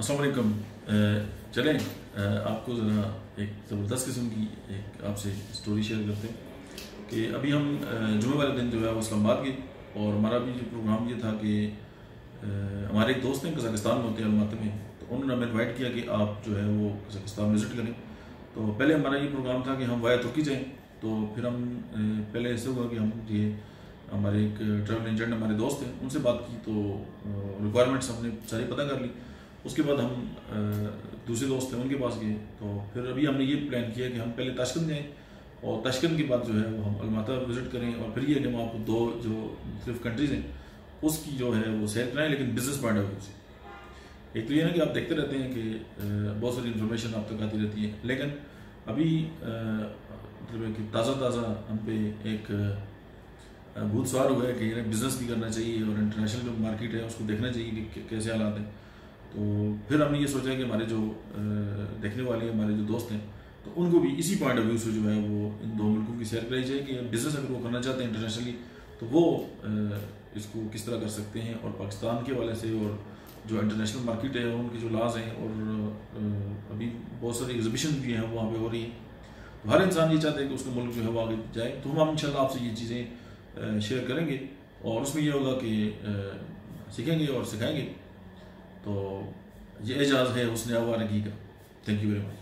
अस्सलाम वालेकुम। चलें आपको ज़रा एक ज़बरदस्त किस्म की एक आपसे स्टोरी शेयर करते हैं कि अभी हम जुमे वाले दिन जो है वो इस्लामाबाद गए और हमारा भी जो प्रोग्राम ये था कि हमारे एक दोस्त हैं कज़ाकिस्तान में होते हैं अलमाती में, तो उन्होंने हमें इन्वाइट किया कि आप जो है वो कज़ाकिस्तान विज़िट करें। तो पहले हमारा ये प्रोग्राम था कि हम वाया तुर्की जाएँ। तो फिर हम पहले ऐसे हुआ कि हम ये हमारे एक ट्रैवल एजेंट हमारे दोस्त हैं उनसे बात की, तो रिक्वायरमेंट्स हमने सारी पता कर ली। उसके बाद हम दूसरे दोस्त हैं उनके पास गए। तो फिर अभी हमने ये प्लान किया कि हम पहले ताशकंद जाएँ और ताशकंद के बाद जो है वो हम अलमाता विज़िट करें, और फिर ये कि हम आपको दो जो मुख्तलिफ कंट्रीज़ हैं उसकी जो है वो सैर कराएँ, लेकिन बिज़नेस पॉइंट ऑफ व्यू से। एक तो ये ना कि आप देखते रहते हैं कि बहुत सारी इन्फॉर्मेशन आप तक आती रहती है, लेकिन अभी मतलब कि ताज़ा हम पे एक भूत सवार हुआ है कि बिज़नेस भी करना चाहिए और इंटरनेशनल जो मार्केट है उसको देखना चाहिए कि कैसे हालात हैं। तो फिर हमने ये सोचा कि हमारे जो देखने वाले हमारे जो दोस्त हैं तो उनको भी इसी पॉइंट ऑफ व्यू से जो है वो इन दो मुल्कों की सैर कराई जाए कि बिज़नेस अगर वो करना चाहते हैं इंटरनेशनली तो वो इसको किस तरह कर सकते हैं, और पाकिस्तान के वाले से और जो इंटरनेशनल मार्केट है उनके जो लाज हैं, और अभी बहुत सारी एग्जिबिशन भी हैं वहाँ पे हो रही हैं। तो हर इंसान ये चाहता है कि उसका मुल्क जो है वो आगे जाए। तो हम इंशाल्लाह आपसे ये चीज़ें शेयर करेंगे और उसमें ये होगा कि सीखेंगे और सिखाएंगे। तो ये एजाज़ है उसने आवारगी का। Thank you very much.